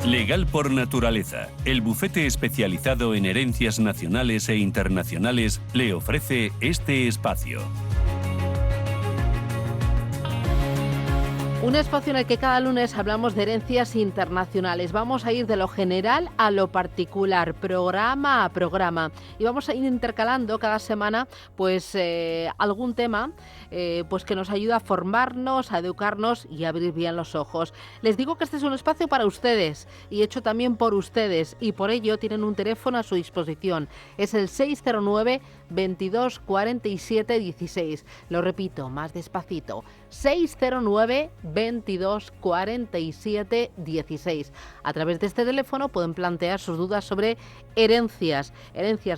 Legal por Naturaleza, el bufete especializado en herencias nacionales e internacionales, le ofrece este espacio. Un espacio en el que cada lunes hablamos de herencias internacionales. Vamos a ir de lo general a lo particular, programa a programa. Y vamos a ir intercalando cada semana pues algún tema pues que nos ayuda a formarnos, a educarnos y a abrir bien los ojos. Les digo que este es un espacio para ustedes y hecho también por ustedes. Y por ello tienen un teléfono a su disposición. Es el 609 22 47 16. Lo repito, más despacito. 609 22 47 16. A través de este teléfono pueden plantear sus dudas sobre herencias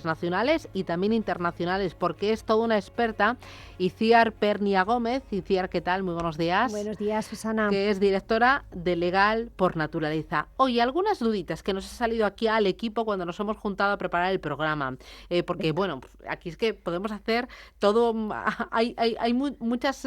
nacionales y también internacionales, porque es toda una experta. Iciar Pernia Gómez. Iciar, ¿qué tal? Muy buenos días. Buenos días, Susana. Que es directora de Legal por Naturaleza. Oye, algunas duditas que nos ha salido aquí al equipo cuando nos hemos juntado a preparar el programa, porque bueno, aquí es que podemos hacer todo, hay muchas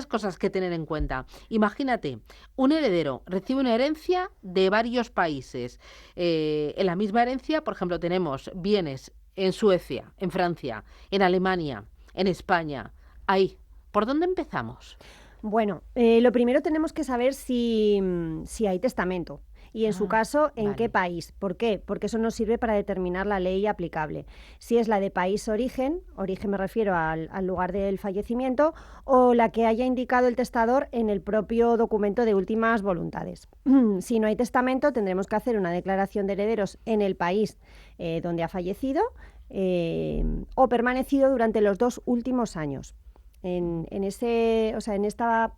cosas que tener en cuenta. Imagínate, un heredero recibe una herencia de varios países. En la misma herencia, por ejemplo, tenemos bienes en Suecia, en Francia, en Alemania, en España. Ahí, ¿por dónde empezamos? Bueno, lo primero tenemos que saber si hay testamento. Y en su caso, ¿en qué país? ¿Por qué? Porque eso nos sirve para determinar la ley aplicable. Si es la de país origen me refiero al lugar del fallecimiento, o la que haya indicado el testador en el propio documento de últimas voluntades. Si no hay testamento, tendremos que hacer una declaración de herederos en el país donde ha fallecido o permanecido durante los 2 últimos años. En esta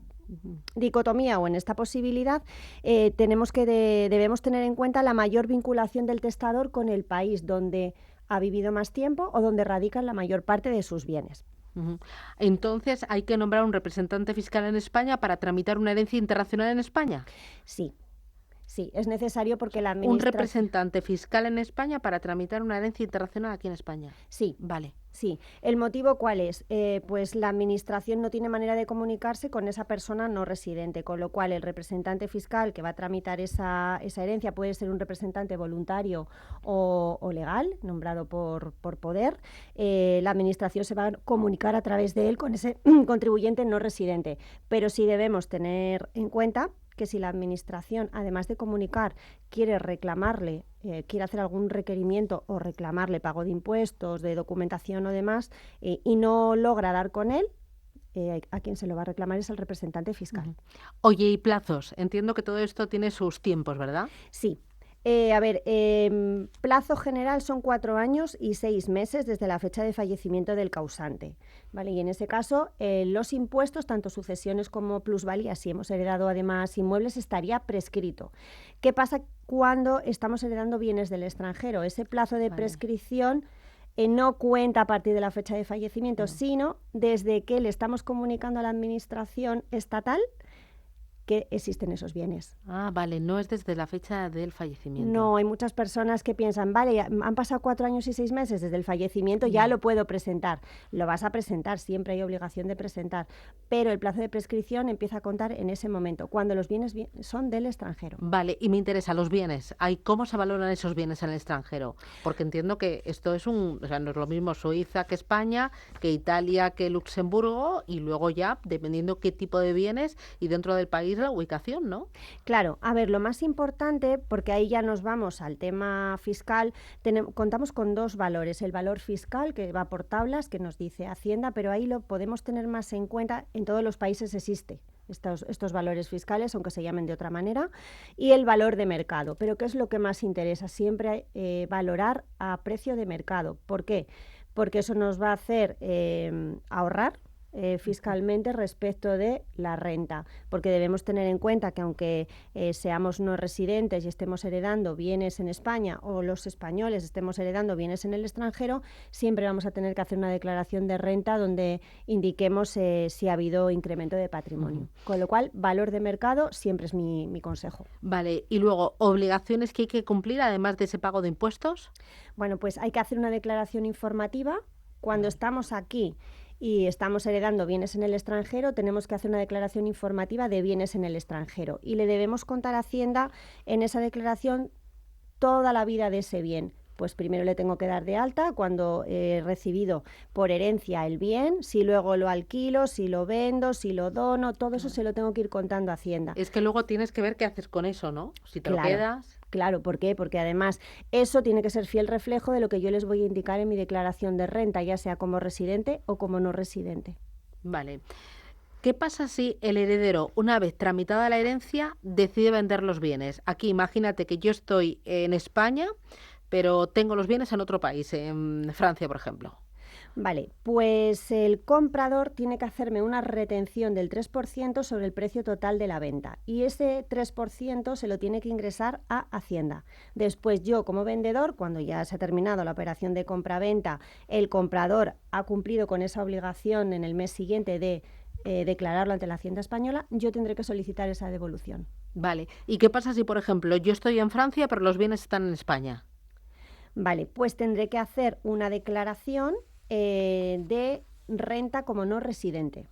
dicotomía o en esta posibilidad debemos tener en cuenta la mayor vinculación del testador con el país donde ha vivido más tiempo o donde radican la mayor parte de sus bienes. Entonces, ¿hay que nombrar un representante fiscal en España para tramitar una herencia internacional en España? Sí, es necesario porque la ¿Un representante fiscal en España para tramitar una herencia internacional aquí en España? Sí. Vale. Sí. ¿El motivo cuál es? Pues la Administración no tiene manera de comunicarse con esa persona no residente, con lo cual el representante fiscal que va a tramitar esa herencia puede ser un representante voluntario o legal, nombrado por poder. La Administración se va a comunicar a través de él con ese contribuyente no residente. Pero sí debemos tener en cuenta que si la Administración, además de comunicar, quiere reclamarle, quiere hacer algún requerimiento o reclamarle pago de impuestos, de documentación o demás, y no logra dar con él, a quien se lo va a reclamar es el representante fiscal. Oye, ¿y plazos? Entiendo que todo esto tiene sus tiempos, ¿verdad? Sí. Plazo general son 4 años y 6 meses desde la fecha de fallecimiento del causante, ¿vale? Y en ese caso, los impuestos, tanto sucesiones como plusvalías, si hemos heredado además inmuebles, estaría prescrito. ¿Qué pasa cuando estamos heredando bienes del extranjero? Ese plazo de prescripción no cuenta a partir de la fecha de fallecimiento, sino desde que le estamos comunicando a la Administración estatal que existen esos bienes. Vale, no es desde la fecha del fallecimiento. No, hay muchas personas que piensan, vale, han pasado 4 años y 6 meses desde el fallecimiento, ya lo puedo presentar. Lo vas a presentar, siempre hay obligación de presentar, pero el plazo de prescripción empieza a contar en ese momento, cuando los bienes son del extranjero. Vale, y me interesa los bienes. ¿Cómo se valoran esos bienes en el extranjero? Porque entiendo que esto es no es lo mismo Suiza que España, que Italia, que Luxemburgo, y luego ya, dependiendo qué tipo de bienes y dentro del país, la ubicación, ¿no? Claro, a ver, lo más importante, porque ahí ya nos vamos al tema fiscal, contamos con 2 valores. El valor fiscal, que va por tablas, que nos dice Hacienda, pero ahí lo podemos tener más en cuenta. En todos los países existe estos valores fiscales, aunque se llamen de otra manera, y el valor de mercado. Pero ¿qué es lo que más interesa? Siempre valorar a precio de mercado. ¿Por qué? Porque eso nos va a hacer ahorrar fiscalmente respecto de la renta, porque debemos tener en cuenta que aunque seamos no residentes y estemos heredando bienes en España o los españoles estemos heredando bienes en el extranjero, siempre vamos a tener que hacer una declaración de renta donde indiquemos si ha habido incremento de patrimonio. Con lo cual, valor de mercado siempre es mi consejo. Vale, y luego, ¿obligaciones que hay que cumplir además de ese pago de impuestos? Bueno, pues hay que hacer una declaración informativa cuando estamos aquí y estamos heredando bienes en el extranjero, tenemos que hacer una declaración informativa de bienes en el extranjero y le debemos contar a Hacienda en esa declaración toda la vida de ese bien. Pues primero le tengo que dar de alta cuando he recibido por herencia el bien, si luego lo alquilo, si lo vendo, si lo dono, todo eso se lo tengo que ir contando a Hacienda. Es que luego tienes que ver qué haces con eso, ¿no? Si te lo quedas. Claro, ¿por qué? Porque además eso tiene que ser fiel reflejo de lo que yo les voy a indicar en mi declaración de renta, ya sea como residente o como no residente. Vale. ¿Qué pasa si el heredero, una vez tramitada la herencia, decide vender los bienes? Aquí imagínate que yo estoy en España, pero tengo los bienes en otro país, en Francia, por ejemplo. Vale, pues el comprador tiene que hacerme una retención del 3% sobre el precio total de la venta y ese 3% se lo tiene que ingresar a Hacienda. Después yo como vendedor, cuando ya se ha terminado la operación de compra-venta, el comprador ha cumplido con esa obligación en el mes siguiente de declararlo ante la Hacienda española, yo tendré que solicitar esa devolución. Vale, ¿y qué pasa si, por ejemplo, yo estoy en Francia, pero los bienes están en España? Vale, pues tendré que hacer una declaración de renta como no residente.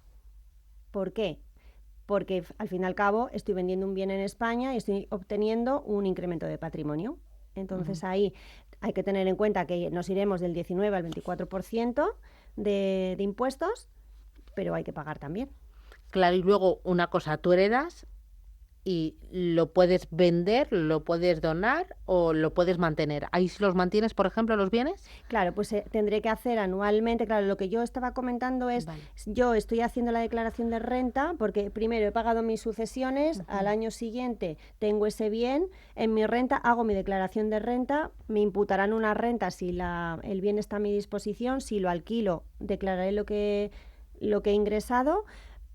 ¿Por qué? Porque al fin y al cabo estoy vendiendo un bien en España y estoy obteniendo un incremento de patrimonio. Entonces ahí hay que tener en cuenta que nos iremos del 19 al 24% de impuestos, pero hay que pagar también. Claro, y luego una cosa, tú heredas y lo puedes vender, lo puedes donar o lo puedes mantener. ¿Ahí si los mantienes, por ejemplo, los bienes? Claro, pues tendré que hacer anualmente, claro, lo que yo estaba comentando es, yo estoy haciendo la declaración de renta porque primero he pagado mis sucesiones, al año siguiente tengo ese bien, en mi renta hago mi declaración de renta, me imputarán una renta si el bien está a mi disposición, si lo alquilo declararé lo que he ingresado,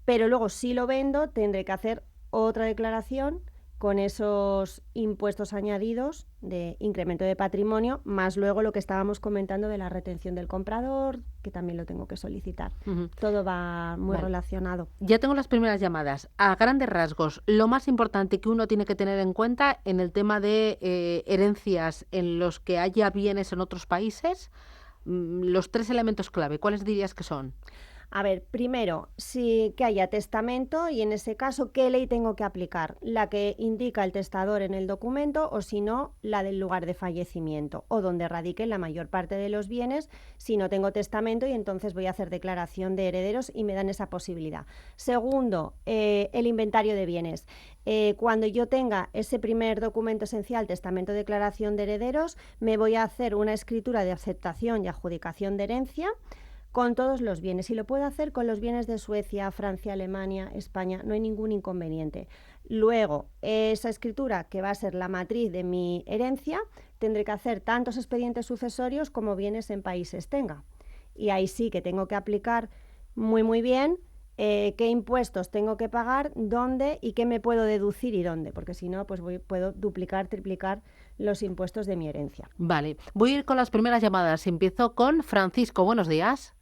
pero luego si lo vendo tendré que hacer otra declaración con esos impuestos añadidos de incremento de patrimonio, más luego lo que estábamos comentando de la retención del comprador, que también lo tengo que solicitar. Todo va muy relacionado. Ya tengo las primeras llamadas. A grandes rasgos, lo más importante que uno tiene que tener en cuenta en el tema de herencias en los que haya bienes en otros países, los 3 elementos clave, ¿cuáles dirías que son? A ver, primero, que haya testamento y en ese caso, ¿qué ley tengo que aplicar? La que indica el testador en el documento o si no, la del lugar de fallecimiento o donde radiquen la mayor parte de los bienes si no tengo testamento y entonces voy a hacer declaración de herederos y me dan esa posibilidad. Segundo, el inventario de bienes. Cuando yo tenga ese primer documento esencial, testamento, declaración de herederos, me voy a hacer una escritura de aceptación y adjudicación de herencia con todos los bienes y lo puedo hacer con los bienes de Suecia, Francia, Alemania, España, no hay ningún inconveniente. Luego, esa escritura que va a ser la matriz de mi herencia, tendré que hacer tantos expedientes sucesorios como bienes en países tenga. Y ahí sí que tengo que aplicar muy bien qué impuestos tengo que pagar, dónde y qué me puedo deducir y dónde, porque si no, pues puedo duplicar, triplicar los impuestos de mi herencia. Vale, voy a ir con las primeras llamadas. Empiezo con Francisco. Buenos días.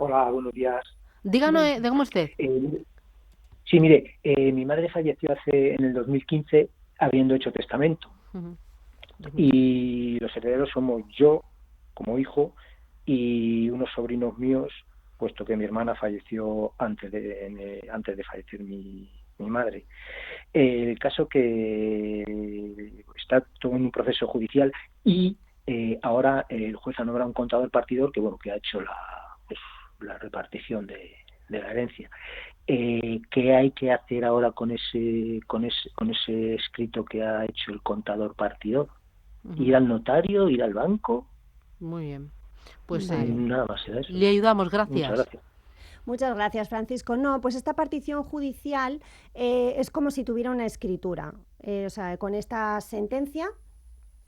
Hola, buenos días. Díganos, dígame usted. Sí, mire, mi madre falleció en el 2015 habiendo hecho testamento. Y los herederos somos yo, como hijo, y unos sobrinos míos, puesto que mi hermana falleció antes de fallecer mi madre. El caso que está todo en un proceso judicial y ahora el juez ha nombrado un contador partidor que ha hecho la repartición de la herencia. ¿Qué hay que hacer ahora con ese escrito que ha hecho el contador partidor? ¿Ir al notario? ¿Ir al banco? Muy bien. Pues nada más era eso. Le ayudamos, gracias. Muchas gracias. Muchas gracias, Francisco. No, pues esta partición judicial es como si tuviera una escritura. O sea, con esta sentencia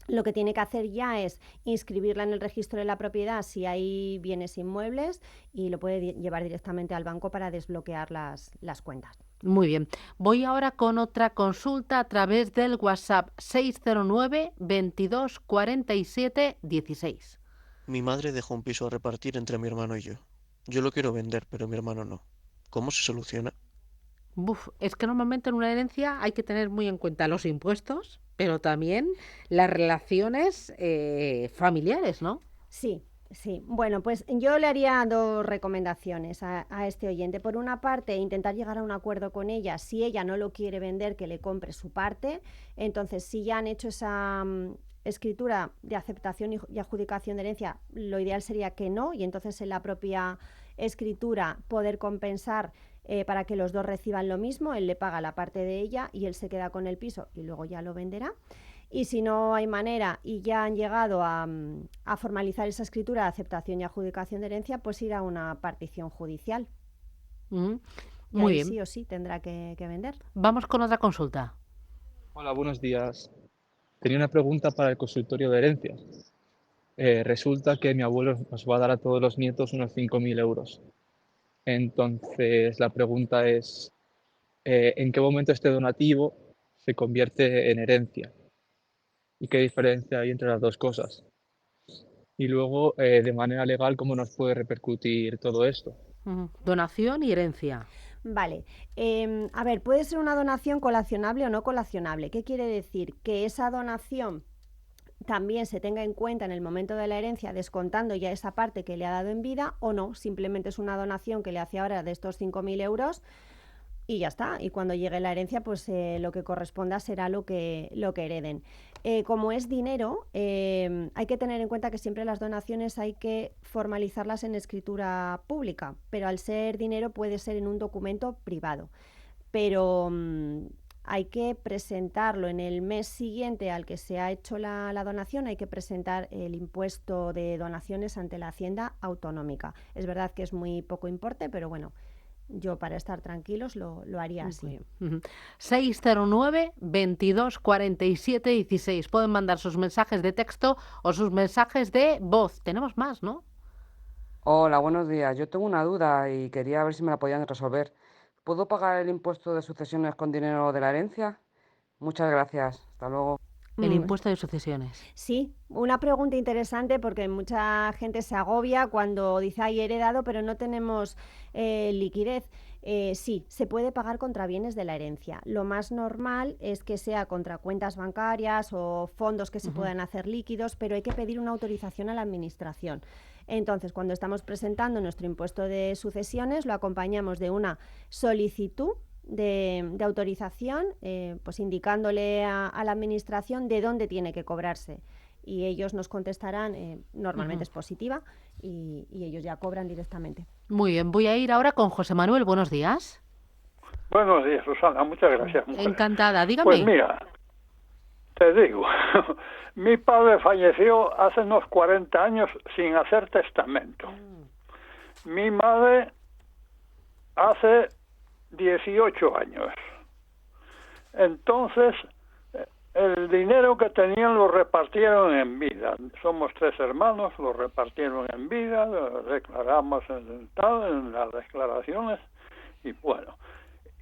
lo que tiene que hacer ya es inscribirla en el registro de la propiedad si hay bienes inmuebles y lo puede llevar directamente al banco para desbloquear las cuentas. Muy bien. Voy ahora con otra consulta a través del WhatsApp 609 22 47 16. Mi madre dejó un piso a repartir entre mi hermano y yo. Yo lo quiero vender, pero mi hermano no. ¿Cómo se soluciona? Es que normalmente en una herencia hay que tener muy en cuenta los impuestos, pero también las relaciones familiares, ¿no? Sí, Sí, bueno, pues yo le haría dos recomendaciones a este oyente. Por una parte, intentar llegar a un acuerdo con ella. Si ella no lo quiere vender, que le compre su parte. Entonces, si ya han hecho esa escritura de aceptación y adjudicación de herencia, lo ideal sería que no, y entonces en la propia escritura poder compensar para que los dos reciban lo mismo. Él le paga la parte de ella y él se queda con el piso y luego ya lo venderá. Y si no hay manera y ya han llegado a formalizar esa escritura de aceptación y adjudicación de herencia, pues ir a una partición judicial. Mm, Y Muy ahí bien. sí o sí tendrá que vender. Vamos con otra consulta. Hola, buenos días. Tenía una pregunta para el consultorio de herencias. Resulta que mi abuelo nos va a dar a todos los nietos unos 5.000 euros. Entonces, la pregunta es, ¿en qué momento este donativo se convierte en herencia? ¿Y qué diferencia hay entre las dos cosas? Y luego, de manera legal, ¿cómo nos puede repercutir todo esto? Donación y herencia. Vale, a ver, puede ser una donación colacionable o no colacionable. ¿Qué quiere decir? Que esa donación también se tenga en cuenta en el momento de la herencia, descontando ya esa parte que le ha dado en vida, o no, simplemente es una donación que le hace ahora de estos 5.000 euros y ya está. Y cuando llegue la herencia, pues lo que corresponda será lo que hereden. Como es dinero, hay que tener en cuenta que siempre las donaciones hay que formalizarlas en escritura pública, pero al ser dinero puede ser en un documento privado. Pero hay que presentarlo en el mes siguiente al que se ha hecho la donación, hay que presentar el impuesto de donaciones ante la Hacienda autonómica. Es verdad que es muy poco importe, pero bueno, yo para estar tranquilos lo haría así. 609 22 47 16. Pueden mandar sus mensajes de texto o sus mensajes de voz. Tenemos más, ¿no? Hola, buenos días. Yo tengo una duda y quería ver si me la podían resolver. ¿Puedo pagar el impuesto de sucesiones con dinero de la herencia? Muchas gracias. Hasta luego. El impuesto de sucesiones. Sí, una pregunta interesante porque mucha gente se agobia cuando dice, ay, he heredado, pero no tenemos liquidez. Sí, se puede pagar contra bienes de la herencia. Lo más normal es que sea contra cuentas bancarias o fondos que se puedan hacer líquidos, pero hay que pedir una autorización a la administración. Entonces, cuando estamos presentando nuestro impuesto de sucesiones, lo acompañamos de una solicitud de autorización, pues indicándole a la administración de dónde tiene que cobrarse. Y ellos nos contestarán, normalmente es positiva, y ellos ya cobran directamente. Muy bien, voy a ir ahora con José Manuel. Buenos días. Buenos días, Susana. Muchas gracias, mujer. Encantada. Dígame. Pues mira, te digo, mi padre falleció hace unos 40 años sin hacer testamento. Mi madre hace 18 años. Entonces, el dinero que tenían lo repartieron en vida. Somos 3 hermanos, lo repartieron en vida, lo declaramos en las declaraciones, y bueno.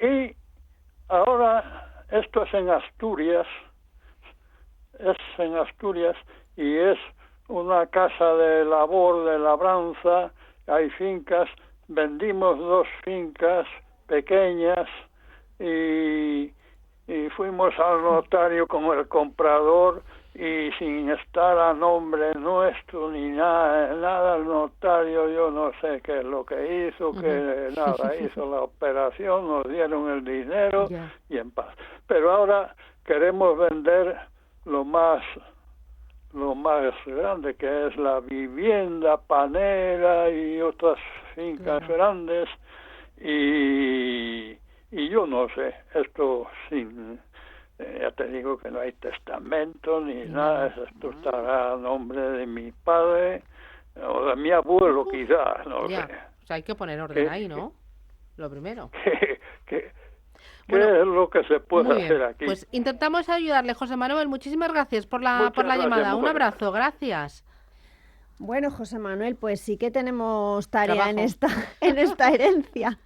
Y ahora, esto es en Asturias, y es una casa de labor, de labranza, hay fincas, vendimos 2 fincas pequeñas y fuimos al notario con el comprador y sin estar a nombre nuestro ni nada el notario, yo no sé qué es lo que hizo, que nada, hizo la operación, nos dieron el dinero y en paz. Pero ahora queremos vender lo más grande, que es la vivienda Panera y otras fincas grandes, y yo no sé, esto sin, ya te digo que no hay testamento ni nada, esto estará a nombre de mi padre o de mi abuelo quizás, no sé. O sea, hay que poner orden ahí, ¿no? Lo primero. ¿Qué es lo que se puede hacer aquí? Pues intentamos ayudarle, José Manuel. Muchísimas gracias por la llamada. Un abrazo, gracias. Bueno, José Manuel, pues sí que tenemos tarea en esta herencia.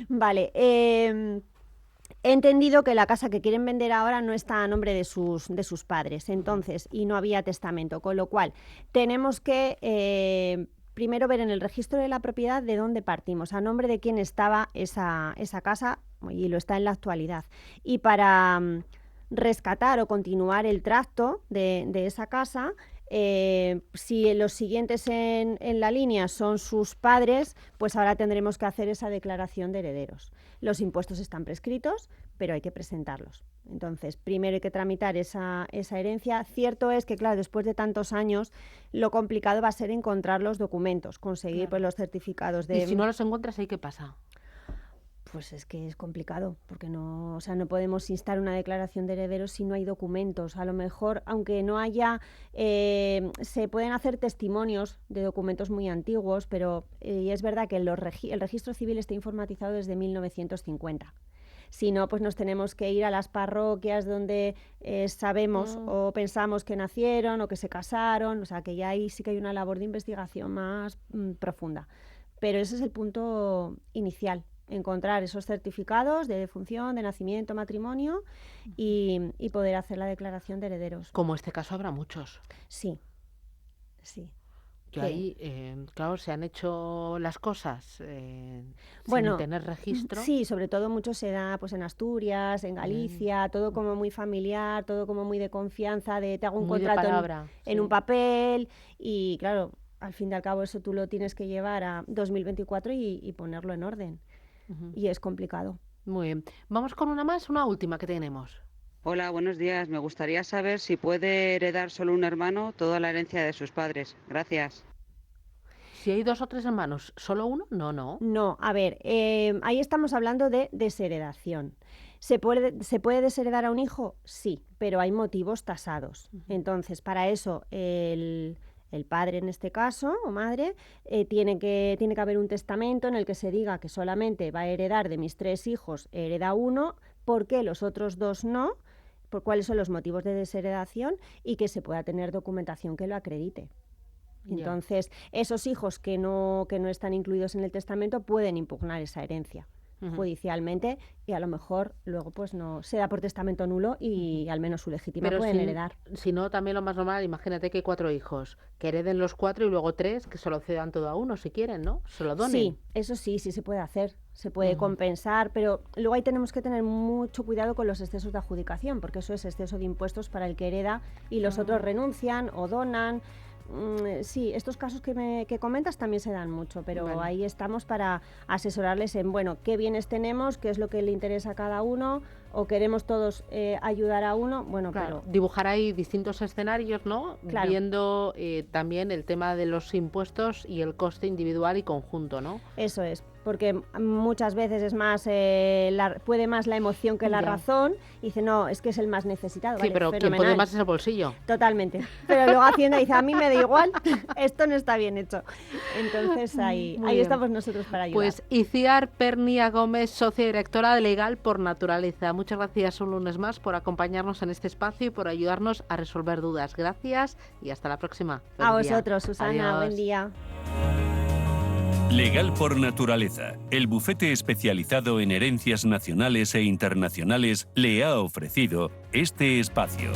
Vale, he entendido que la casa que quieren vender ahora no está a nombre de sus padres, entonces, y no había testamento, con lo cual tenemos que primero ver en el registro de la propiedad de dónde partimos, a nombre de quién estaba esa casa, y lo está en la actualidad. Y para rescatar o continuar el tracto de esa casa, Si los siguientes en la línea son sus padres, pues ahora tendremos que hacer esa declaración de herederos. Los impuestos están prescritos, pero hay que presentarlos. Entonces, primero hay que tramitar esa herencia. Cierto es que, claro, después de tantos años, lo complicado va a ser encontrar los documentos, conseguir pues, los certificados de... ¿Y si no los encuentras, ahí qué pasa? Pues es que es complicado, porque no podemos instar una declaración de herederos si no hay documentos. A lo mejor, aunque no haya, se pueden hacer testimonios de documentos muy antiguos, pero y es verdad que el registro civil está informatizado desde 1950. Si no, pues nos tenemos que ir a las parroquias donde sabemos o pensamos que nacieron o que se casaron, o sea que ya ahí sí que hay una labor de investigación más profunda. Pero ese es el punto inicial. Encontrar esos certificados de defunción, de nacimiento, matrimonio y poder hacer la declaración de herederos. Como este caso habrá muchos. Sí. Que ahí, claro, se han hecho las cosas sin tener registro. Sí, sobre todo mucho se da pues en Asturias, en Galicia, todo como muy familiar, todo como muy de confianza, de te hago un contrato en un papel y claro, al fin y al cabo eso tú lo tienes que llevar a 2024 y ponerlo en orden. Y es complicado. Muy bien. Vamos con una última que tenemos. Hola, buenos días. Me gustaría saber si puede heredar solo un hermano toda la herencia de sus padres. Gracias. Si hay 2 o 3 hermanos, ¿solo uno? No. No, a ver, ahí estamos hablando de desheredación. ¿Se puede desheredar a un hijo? Sí, pero hay motivos tasados. Entonces, para eso el padre en este caso, o madre, tiene que haber un testamento en el que se diga que solamente va a heredar de mis 3 hijos, hereda uno, ¿por qué los otros 2 no? Por cuáles son los motivos de desheredación y que se pueda tener documentación que lo acredite. Entonces, esos hijos que no están incluidos en el testamento pueden impugnar esa herencia judicialmente y a lo mejor luego pues no se da por testamento nulo y al menos su legítima pueden heredar. Si no, también lo más normal, imagínate que hay 4 hijos, que hereden los 4 y luego 3 que se lo cedan todo a uno si quieren, ¿no? Se lo donen. Sí, eso sí se puede hacer, se puede compensar, pero luego ahí tenemos que tener mucho cuidado con los excesos de adjudicación, porque eso es exceso de impuestos para el que hereda y los otros renuncian o donan. Sí, estos casos que comentas también se dan mucho, pero ahí estamos para asesorarles en, bueno, qué bienes tenemos, qué es lo que le interesa a cada uno, o queremos todos ayudar a uno. Bueno, claro, dibujar ahí distintos escenarios, ¿no? Claro. Viendo también el tema de los impuestos y el coste individual y conjunto, ¿no? Eso es, porque muchas veces es más, puede más la emoción que la razón, y dice, no, es que es el más necesitado. Sí, pero quien puede más es el bolsillo. Totalmente, pero luego Hacienda dice, a mí me da igual, esto no está bien hecho. Entonces ahí estamos nosotros para ayudar. Pues Iciar Pernia Gómez, socia directora de Legal por Naturaleza. Muchas gracias un lunes más por acompañarnos en este espacio y por ayudarnos a resolver dudas. Gracias y hasta la próxima. A vosotros, Susana. Adiós. Buen día. Legal por Naturaleza, el bufete especializado en herencias nacionales e internacionales, le ha ofrecido este espacio.